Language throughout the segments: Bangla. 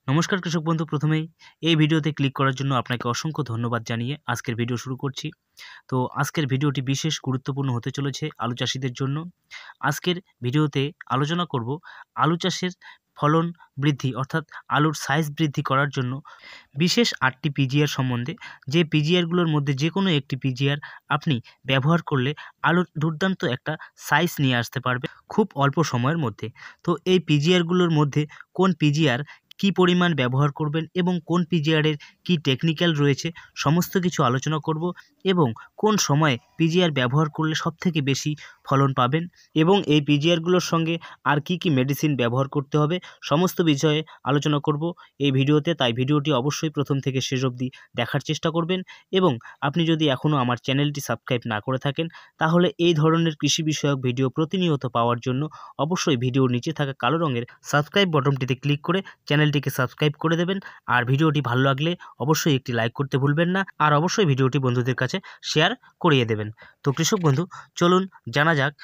নমস্কার কৃষক বন্ধু, প্রথমেই এই ভিডিওতে ক্লিক করার জন্য আপনাকে অসংখ্য ধন্যবাদ জানিয়ে আজকের ভিডিও শুরু করছি। তো আজকের ভিডিওটি বিশেষ গুরুত্বপূর্ণ হতে চলেছে আলু চাষিদের জন্য। আজকের ভিডিওতে আলোচনা করব আলু চাষের ফলন বৃদ্ধি অর্থাৎ আলুর সাইজ বৃদ্ধি করার জন্য বিশেষ 8টি পিজিআর সম্বন্ধে। যে পিজিআরগুলোর মধ্যে যে কোনো একটি পিজিআর আপনি ব্যবহার করলে আলুর দুর্দান্ত একটা সাইজ নিয়ে আসতে পারবে খুব অল্প সময়ের মধ্যে। তো এই পিজিআরগুলোর মধ্যে কোন পিজিআর কী পরিমাণ ব্যবহার করবেন এবং কোন পিজিআরের কী টেকনিক্যাল রয়েছে সমস্ত কিছু আলোচনা করব, এবং কোন সময়ে পিজিআর ব্যবহার করলে সবথেকে বেশি ফলন পাবেন এবং এই পিজিআরগুলোর সঙ্গে আর কি কি মেডিসিন ব্যবহার করতে হবে সমস্ত বিষয়ে আলোচনা করব এই ভিডিওতে। তাই ভিডিওটি অবশ্যই প্রথম থেকে শেষ অবধি দেখার চেষ্টা করবেন, এবং আপনি যদি এখনও আমার চ্যানেলটি সাবস্ক্রাইব না করে থাকেন তাহলে এই ধরনের কৃষি বিষয়ক ভিডিও প্রতিনিয়ত পাওয়ার জন্য অবশ্যই ভিডিওর নিচে থাকা কালো রঙের সাবস্ক্রাইব বটনটিতে ক্লিক করে চ্যানেলটিকে সাবস্ক্রাইব করে দেবেন। আর ভিডিওটি ভালো লাগলে অবশ্যই একটি লাইক করতে ভুলবেন না, আর অবশ্যই ভিডিওটি বন্ধুদের কাছে শেয়ার করিয়ে দেবেন। তো কৃষক বন্ধু, চলুন জানা যাক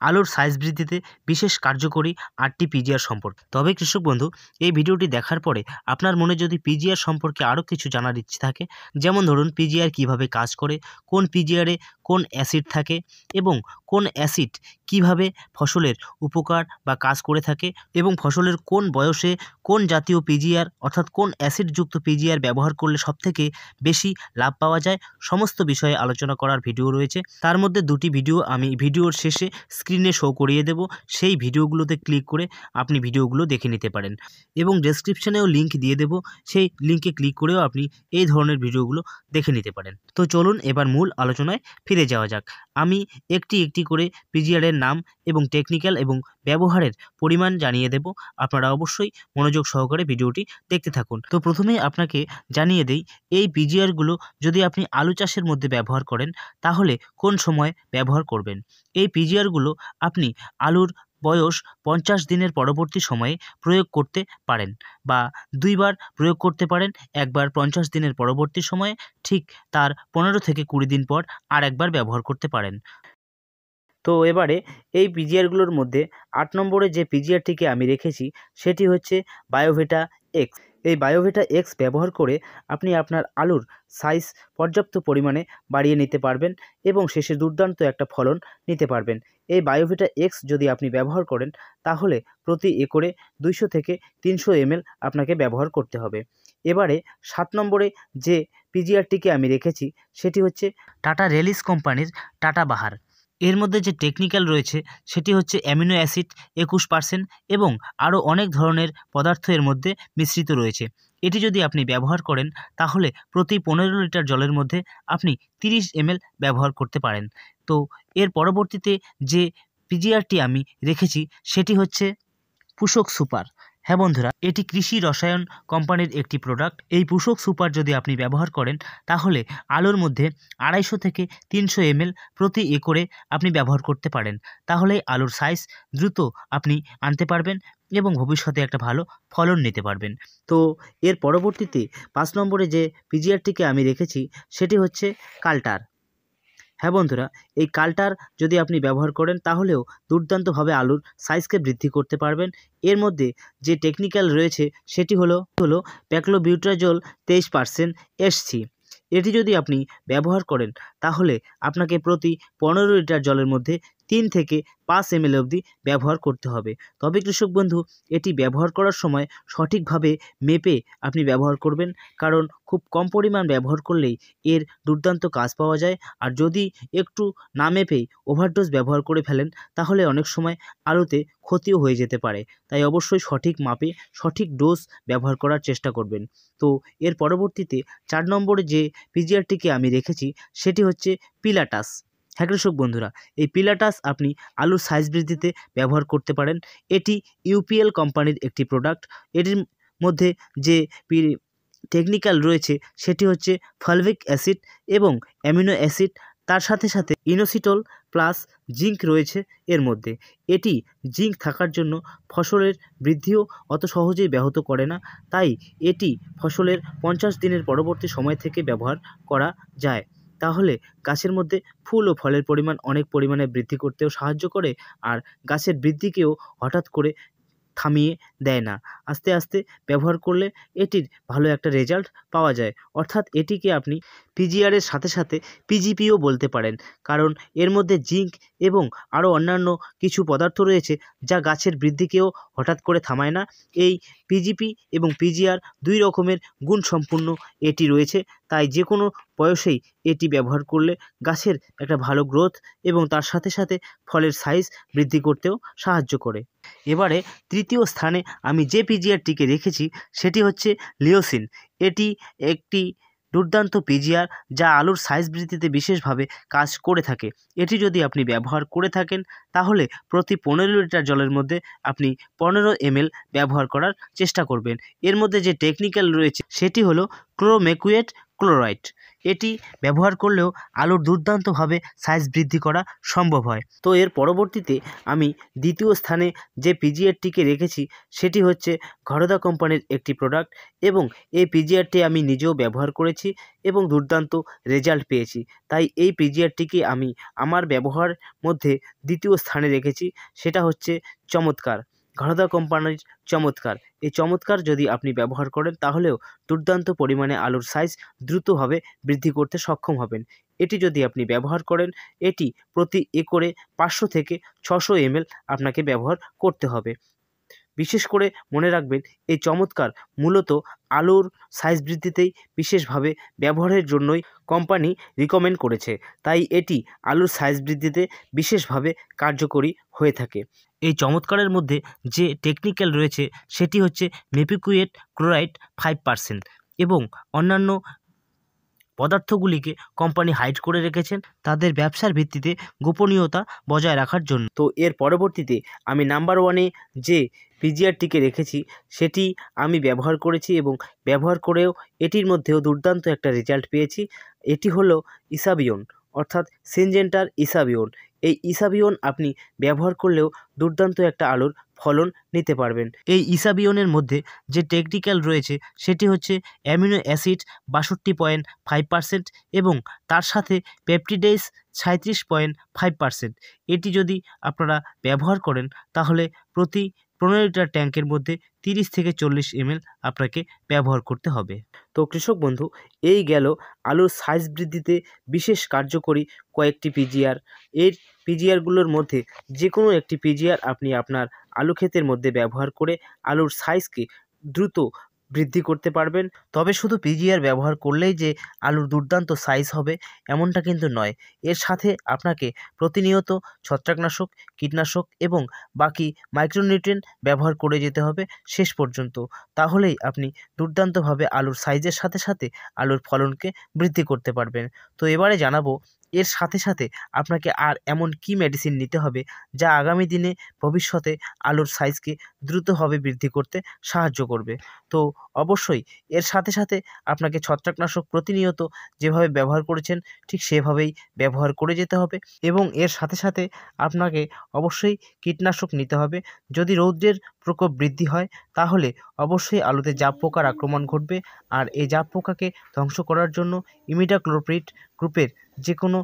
আলুর সাইজ বৃদ্ধিতে বিশেষ কার্যকরী 8টি পিজিআর সম্পর্কে। তবে কৃষক বন্ধু, এই ভিডিওটি দেখার পরে আপনার মনে যদি পিজিআর সম্পর্কে আরও কিছু জানার ইচ্ছে থাকে, যেমন ধরুন পিজিআর কিভাবে কাজ করে, কোন পিজিআরে কোন অ্যাসিড থাকে এবং কোন অ্যাসিড কিভাবে ফসলের উপকার বা কাজ করে থাকে, এবং ফসলের কোন বয়সে কোন জাতীয় পিজিআর অর্থাৎ কোন অ্যাসিডযুক্ত পিজিআর ব্যবহার করলে সবথেকে বেশি লাভ পাওয়া যায়, সমস্ত বিষয়ে আলোচনা করার ভিডিও রয়েছে। তার মধ্যে দুটি ভিডিও আমি ভিডিওর শেষে স্ক্রিনে শো করিয়ে দেব, সেই ভিডিওগুলোতে ক্লিক করে আপনি ভিডিওগুলো দেখে নিতে পারেন, এবং ডেসক্রিপশানেও লিঙ্ক দিয়ে দেব, সেই লিঙ্কে ক্লিক করেও আপনি এই ধরনের ভিডিওগুলো দেখে নিতে পারেন। তো চলুন এবার মূল আলোচনায় ফিরে যাওয়া যাক। আমি একটি একটি করে পিজিআরের নাম এবং টেকনিক্যাল এবং ব্যবহারের পরিমাণ জানিয়ে দেব। আপনারা অবশ্যই মনোযোগ সহকারে ভিডিওটি দেখতে থাকুন। তো প্রথমেই আপনাকে জানিয়ে দেই, এই পিজিআরগুলো যদি আপনি আলু চাষের মধ্যে ব্যবহার করেন তাহলে কোন সময় ব্যবহার করবেন। এই পিজিআরগুলো আপনি আলুর বয়স 50 দিনের পরবর্তী সময়ে প্রয়োগ করতে পারেন, বা দুইবার প্রয়োগ করতে পারেন। একবার 50 দিনের পরবর্তী সময়ে, ঠিক তার 15 থেকে 20 দিন পর আর একবার ব্যবহার করতে পারেন। তো এবারে এই পিজিআরগুলোর মধ্যে 8 নম্বরে যে পিজিআরটিকে আমি রেখেছি সেটি হচ্ছে বায়োভেটা এক্স। এই বায়োভেটা এক্স ব্যবহার করে আপনি আপনার আলুর সাইজ পর্যাপ্ত পরিমাণে বাড়িয়ে নিতে পারবেন এবং শেষে দুর্দান্ত একটা ফলন নিতে পারবেন। এই বায়োভেটা এক্স যদি আপনি ব্যবহার করেন তাহলে প্রতি একরে 200 থেকে 300 ml আপনাকে ব্যবহার করতে হবে। এবারে 7 নম্বরে যে পিজিআরটিকে আমি রেখেছি সেটি হচ্ছে টাটা রেলিস কোম্পানির টাটা বাহার। এর মধ্যে যে টেকনিক্যাল রয়েছে সেটি হচ্ছে অ্যামিনো অ্যাসিড 21% এবং আরও অনেক ধরনের পদার্থ এর মধ্যে মিশ্রিত রয়েছে। এটি যদি আপনি ব্যবহার করেন তাহলে প্রতি 15 লিটার জলের মধ্যে আপনি 30 ml ব্যবহার করতে পারেন। তো এর পরবর্তীতে যে পিজিআরটি আমি রেখেছি সেটি হচ্ছে পুশক সুপার। হ্যাঁ বন্ধুরা, এটি কৃষি রসায়ন কোম্পানির একটি প্রোডাক্ট। এই পুশক সুপার যদি আপনি ব্যবহার করেন তাহলে আলুর মধ্যে 250 থেকে 300 ml প্রতি একরে আপনি ব্যবহার করতে পারেন। তাহলে আলুর সাইজ দ্রুত আপনি আনতে পারবেন এবং ভবিষ্যতে একটা ভালো ফলন নিতে পারবেন। তো এর পরবর্তীতে 5 নম্বরে যে পিজিআরটিকে আমি রেখেছি সেটি হচ্ছে কাল্টার। হ্যাঁ বন্ধুরা, এই কাল্টার যদি আপনি ব্যবহার করেন তাহলেও দুর্দান্তভাবে আলুর সাইজকে বৃদ্ধি করতে পারবেন। এর মধ্যে যে টেকনিক্যাল রয়েছে সেটি হলো প্যাক্লোবিউট্রাজোল 23% এসসি। এটি যদি আপনি ব্যবহার করেন তাহলে আপনাকে প্রতি 15 লিটার জলের মধ্যে 3 থেকে 5 ml অবধি ব্যবহার করতে হবে। তবে কৃষক বন্ধু, এটি ব্যবহার করার সময় সঠিকভাবে মেপে আপনি ব্যবহার করবেন, কারণ খুব কম পরিমাণ ব্যবহার করলেই এর দুর্দান্ত কাজ পাওয়া যায়। আর যদি একটু না মেপেই ওভারডোজ ব্যবহার করে ফেলেন তাহলে অনেক সময় আলুতে ক্ষতিও হয়ে যেতে পারে। তাই অবশ্যই সঠিক মাপে সঠিক ডোজ ব্যবহার করার চেষ্টা করবেন। তো এর পরবর্তীতে 4 নম্বরে যে পিজিআরটিকে আমি রেখেছি সেটি হচ্ছে পিলাটাস। হ্যাঁ কৃষক বন্ধুরা, এই পিলাটাস আপনি আলুর সাইজ বৃদ্ধিতে ব্যবহার করতে পারেন। এটি ইউপিএল কোম্পানির একটি প্রোডাক্ট। এটির মধ্যে যে টেকনিক্যাল রয়েছে সেটি হচ্ছে ফলভিক অ্যাসিড এবং অ্যামিনো অ্যাসিড, তার সাথে সাথে ইনোসিটল প্লাস জিঙ্ক রয়েছে এর মধ্যে। এটি জিঙ্ক থাকার জন্য ফসলের বৃদ্ধিও অত সহজেই ব্যাহত করে না, তাই এটি ফসলের 50 দিনের পরবর্তী সময় থেকে ব্যবহার করা যায়। তাহলে গাছের মধ্যে ফুল ও ফলের পরিমাণ অনেক পরিমাণে বৃদ্ধি করতেও সাহায্য করে, আর গাছের বৃদ্ধিকেও হঠাৎ করে থামিয়ে দেয় না। আস্তে আস্তে ব্যবহার করলে এটির ভালো একটা রেজাল্ট পাওয়া যায়। অর্থাৎ এটিকে আপনি পিজিআরের সাথে সাথে পিজিপিও বলতে পারেন, কারণ এর মধ্যে জিঙ্ক এবং আরও অন্যান্য কিছু পদার্থ রয়েছে যা গাছের বৃদ্ধিকেও হঠাৎ করে থামায় না। এই পিজিপি এবং পিজিআর দুই রকমের গুণসম্পন্ন এটি রয়েছে, তাই যে কোনো বয়সেই এটি ব্যবহার করলে গাছের একটা ভালো গ্রোথ এবং তার সাথে সাথে ফলের সাইজ বৃদ্ধি করতেও সাহায্য করে। এবারে তৃতীয় স্থানে আমি যে পিজিআরটিকে রেখেছি সেটি হচ্ছে লিওসিন। এটি একটি দুর্দান্ত পিজিআর যা আলুর সাইজ বৃদ্ধিতে বিশেষভাবে কাজ করে থাকে। এটি যদি আপনি ব্যবহার করে থাকেন তাহলে প্রতি 15 লিটার জলের মধ্যে আপনি 15 ml ব্যবহার করার চেষ্টা করবেন। এর মধ্যে যে টেকনিক্যাল রয়েছে সেটি হলো ক্লোরোমেকুয়েট ক্লোরাইড। এটি ব্যবহার করলেও আলুর দুর্দান্তভাবে সাইজ বৃদ্ধি করা সম্ভব হয়। তো এর পরবর্তীতে আমি দ্বিতীয় স্থানে যে পিজিআরটিকে রেখেছি সেটি হচ্ছে ঘরোদা কোম্পানির একটি প্রোডাক্ট, এবং এই পিজিআরটি আমি নিজেও ব্যবহার করেছি এবং দুর্দান্ত রেজাল্ট পেয়েছি। তাই এই পিজিআরটিকে আমি আমার ব্যবহার মধ্যে দ্বিতীয় স্থানে রেখেছি। সেটা হচ্ছে চমৎকার, ঘরোদা কোম্পানির চমৎকার। এই চমৎকার যদি আপনি ব্যবহার করেন তাহলেও দুর্দান্ত পরিমাণে আলুর সাইজ দ্রুতভাবে বৃদ্ধি করতে সক্ষম হবেন। এটি যদি আপনি ব্যবহার করেন, এটি প্রতি একরে 500 থেকে 600 ml আপনাকে ব্যবহার করতে হবে। বিশেষ করে মনে রাখবেন এই চমৎকার মূলত আলুর সাইজ বৃদ্ধিতেই বিশেষভাবে ব্যবহারের জন্যই কোম্পানি রিকমেন্ড করেছে, তাই এটি আলুর সাইজ বৃদ্ধিতে বিশেষভাবে কার্যকরী হয়ে থাকে। এই চমৎকারের মধ্যে যে টেকনিক্যাল রয়েছে সেটি হচ্ছে মেপিকুয়েট ক্লোরাইড 5% এবং অন্যান্য পদার্থগুলিকে কোম্পানি হাইড করে রেখেছেন তাদের ব্যবসার ভিত্তিতে গোপনীয়তা বজায় রাখার জন্য। তো এর পরবর্তীতে আমি নাম্বার 1-এ যে পিজিআরটিকে রেখেছি সেটি আমি ব্যবহার করেছি এবং ব্যবহার করেও এটির মধ্যেও দুর্দান্ত একটা রেজাল্ট পেয়েছি। এটি হলো ইসাবিয়ন, অর্থাৎ সিনজেন্টার ইসাবিয়ন। এই ইসাবিয়ন আপনি ব্যবহার করলেও দুর্দান্ত একটা আলুর ফলন নিতে পারবেন। এই ইসাবিয়নের মধ্যে যে টেকনিক্যাল রয়েছে সেটি হচ্ছে অ্যামিনো অ্যাসিড 62.5% এবং তার সাথে পেপটিডেজ 37.5%। এটি যদি আপনারা ব্যবহার করেন তাহলে প্রতি 15 লিটার ট্যাঙ্কের মধ্যে 30 থেকে 40 ml আপনাকে ব্যবহার করতে হবে। তো কৃষক বন্ধু, এই গেল আলুর সাইজ বৃদ্ধিতে বিশেষ কার্যকরী কয়েকটি পিজিআর। এর পিজিআরগুলোর মধ্যে যে কোনো একটি পিজিআর আপনি আপনার আলু ক্ষেতের মধ্যে ব্যবহার করে আলুর সাইজকে দ্রুত বৃদ্ধি করতে পারবেন। তবে শুধু পিজিআর ব্যবহার করলেই যে আলুর দুর্দান্ত সাইজ হবে এমনটা কিন্তু নয়। এর সাথে আপনাকে প্রতিনিয়ত ছত্রাকনাশক, কীটনাশক এবং বাকি মাইক্রোনিউট্রিয়েন্ট ব্যবহার করে যেতে হবে শেষ পর্যন্ত। তাহলেই আপনি দুর্দান্তভাবে আলুর সাইজের সাথে সাথে আলুর ফলনকে বৃদ্ধি করতে পারবেন। তো এবারে জানাবো এর সাথে সাথে আপনাকে আর এমন কী মেডিসিন নিতে হবে যা আগামী দিনে ভবিষ্যতে আলুর সাইজকে দ্রুতভাবে বৃদ্ধি করতে সাহায্য করবে। তো অবশ্যই এর সাথে সাথে আপনাকে ছত্রাকনাশক প্রতিনিয়ত যেভাবে ব্যবহার করেছেন ঠিক সেভাবেই ব্যবহার করে যেতে হবে, এবং এর সাথে সাথে আপনাকে অবশ্যই কীটনাশক নিতে হবে। যদি রৌদ্রের প্রকোপ বৃদ্ধি হয় তাহলে অবশ্যই আলুতে জাপ পোকার আক্রমণ ঘটবে, আর এই জাপ পোকাকে ধ্বংস করার জন্য ইমিডাক্লোপ্রিড গ্রুপের যে কোনো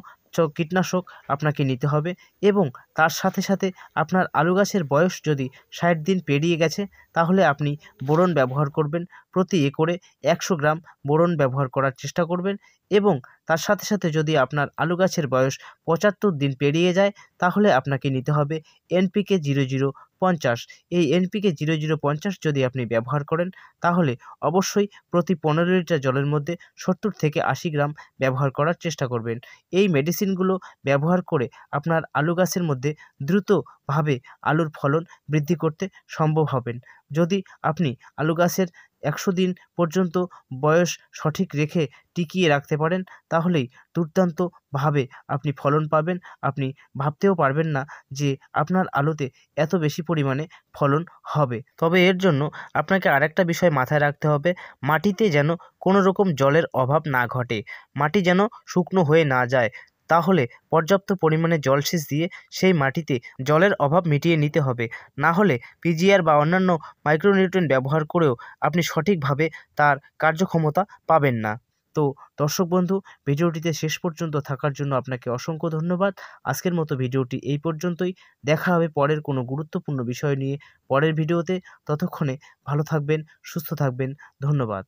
কীটনাশক আপনাকে নিতে হবে। এবং তার সাথে সাথে আপনার আলু গাছের বয়স যদি 60 দিন পেরিয়ে গেছে তাহলে আপনি বোরন ব্যবহার করবেন। প্রতি একরে 100 গ্রাম বোরন ব্যবহার করার চেষ্টা করবেন, এবং তার সাথে সাথে যদি আপনার আলু গাছের বয়স 75 দিন পেরিয়ে যায় তাহলে আপনাকে নিতে হবে এনপিকে 0050। এই এনপিকে 0050 যদি আপনি ব্যবহার করেন তাহলে অবশ্যই প্রতি 15 লিটার জলের মধ্যে 70 থেকে 80 গ্রাম ব্যবহার করার চেষ্টা করবেন। এই মেডিসিনগুলো ব্যবহার করে আপনার আলু গাছের মধ্যে দ্রুতভাবে আলুর ফলন বৃদ্ধি করতে সম্ভব হবেন। যদি আপনি আলু গাছের 100 দিন পর্যন্ত বয়স সঠিক রেখে টিকিয়ে রাখতে পারেন তাহলেই দুর্দান্তভাবে আপনি ফলন পাবেন। আপনি ভাবতেও পারবেন না যে আপনার আলুতে এত বেশি পরিমাণে ফলন হবে। তবে এর জন্য আপনাকে আরেকটা বিষয় মাথায় রাখতে হবে, মাটিতে যেন কোনো রকম জলের অভাব না ঘটে, মাটি যেন শুকনো হয়ে না যায়। তাহলে পর্যাপ্ত পরিমাণে জলসেচ দিয়ে সেই মাটিতে জলের অভাব মিটিয়ে নিতে হবে। না হলে পিজিআর বা অন্যান্য মাইক্রোনিউট্রিয়েন্ট ব্যবহার করেও আপনি সঠিকভাবে তার কার্যক্ষমতা পাবেন না। তো দর্শক বন্ধু, ভিডিওটিতে শেষ পর্যন্ত থাকার জন্য আপনাকে অসংখ্য ধন্যবাদ। আজকের মতো ভিডিওটি এই পর্যন্তই। দেখা হবে পরের কোনো গুরুত্বপূর্ণ বিষয় নিয়ে পরের ভিডিওতে। ততক্ষণে ভালো থাকবেন, সুস্থ থাকবেন। ধন্যবাদ।